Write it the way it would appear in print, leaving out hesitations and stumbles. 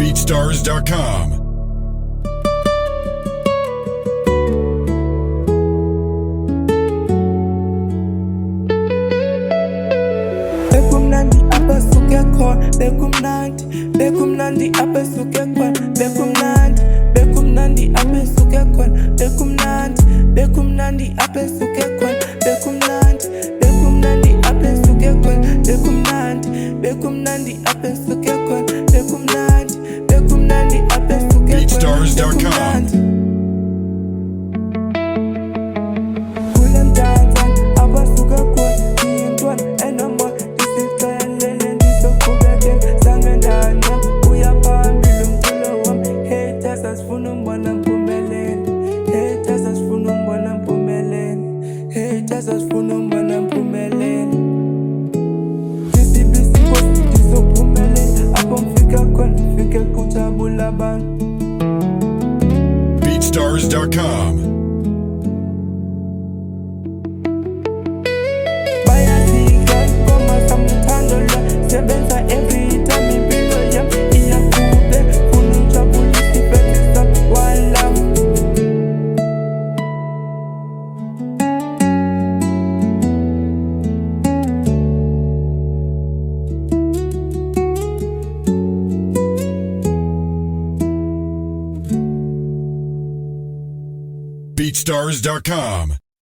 BeatStars.com. Bekumnandi apha suke khona, bekumnandi apha suke khona, bekumnandi apha suke khona, bekumnandi apha suke khona, bekumnandi apha suke khona, bekumnandi apha suke khona, bekumnandi apha suke khona. BeatStars.com. BeatStars.com. BeatStars.com.